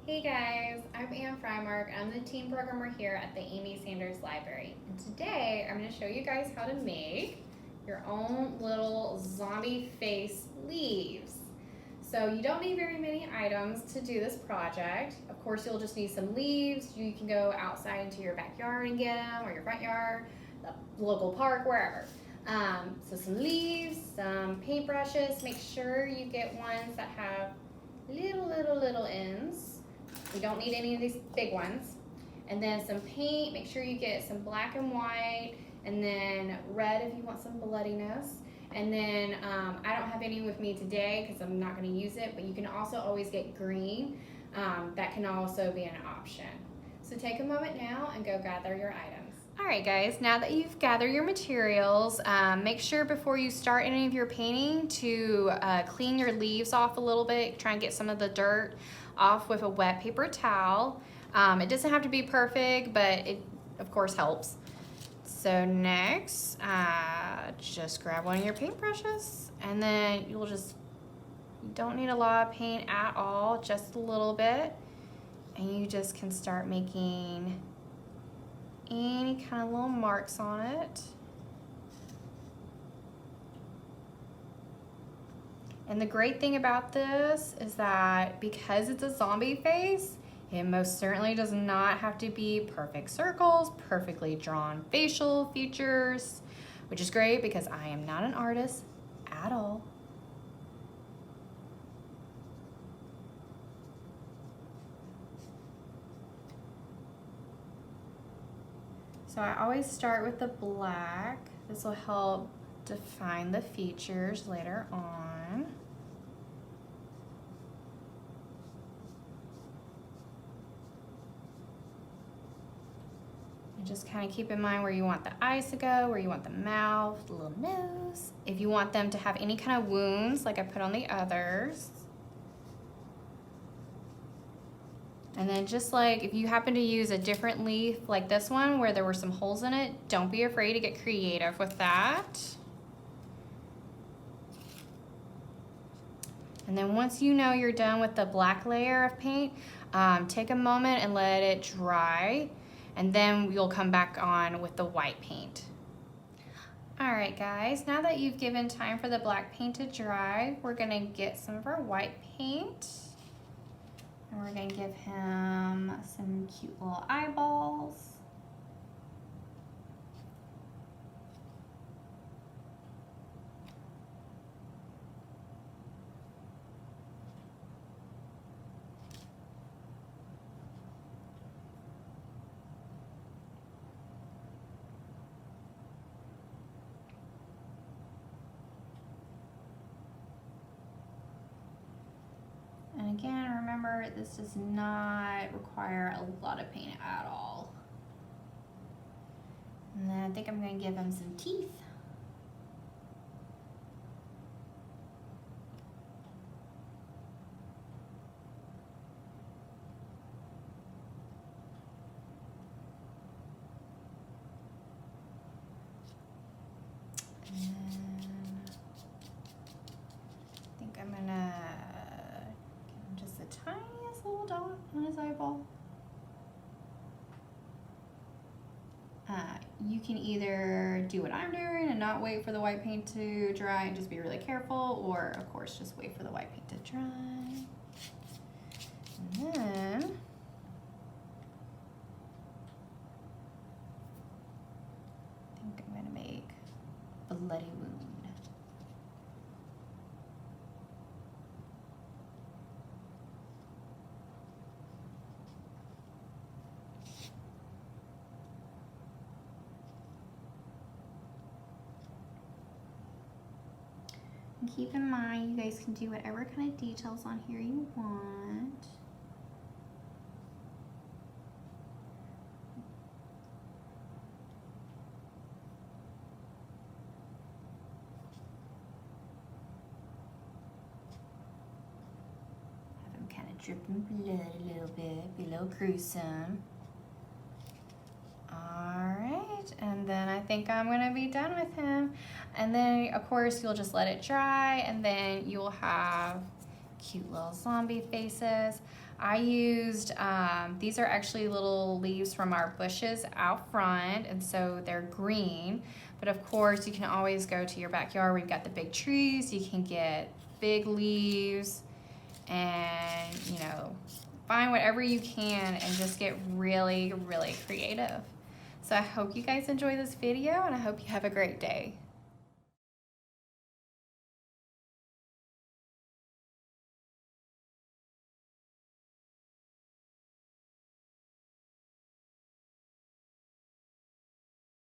Hey guys, I'm Ann Frymark. I'm the teen programmer here at the Amy Sanders Library. And today I'm going to show you guys how to make your own little zombie face leaves. So you don't need very many items to do this project. Of course, you'll just need some leaves. You can go outside into your backyard and get them, or your front yard, the local park, wherever. So some leaves, some paintbrushes. Make sure you get ones that have little ends. You don't need any of these big ones. And then some paint. Make sure you get some black and white, and then red if you want some bloodiness. And then I don't have any with me today because I'm not going to use it, but you can also always get green. That can also be an option. So take a moment now and go gather your items. Alright guys, now that you've gathered your materials, make sure before you start any of your painting to clean your leaves off a little bit. Try and get some of the dirt off with a wet paper towel. It doesn't have to be perfect, but it of course helps. So next, just grab one of your paintbrushes, and then you don't need a lot of paint at all, just a little bit. And you just can start making any kind of little marks on it. And the great thing about this is that because it's a zombie face, it most certainly does not have to be perfect circles, perfectly drawn facial features, which is great because I am not an artist at all. So I always start with the black. This will help define the features later on. And just kind of keep in mind where you want the eyes to go, where you want the mouth, the little nose. If you want them to have any kind of wounds like I put on the others. And then just like if you happen to use a different leaf like this one where there were some holes in it, don't be afraid to get creative with that. And then once you know you're done with the black layer of paint, take a moment and let it dry, and then you'll come back on with the white paint. Alright guys, now that you've given time for the black paint to dry, we're gonna get some of our white paint. And we're gonna give him some cute little eyeballs. And again, remember, this does not require a lot of paint at all. And then I think I'm going to give him some teeth. And I think I'm going to tiniest little dot on his eyeball. You can either do what I'm doing and not wait for the white paint to dry and just be really careful, or of course just wait for the white paint to dry. And then I think I'm gonna make a bloody wound. And keep in mind, you guys can do whatever kind of details on here you want. Have him kind of dripping blood a little bit, be a little gruesome. Alright, and then I think I'm gonna be done with him. And then of course you'll just let it dry, and then you'll have cute little zombie faces. I used, these are actually little leaves from our bushes out front, and so they're green. But of course, you can always go to your backyard. We've got the big trees. You can get big leaves and, you know, find whatever you can and just get really, really creative. So I hope you guys enjoy this video, and I hope you have a great day.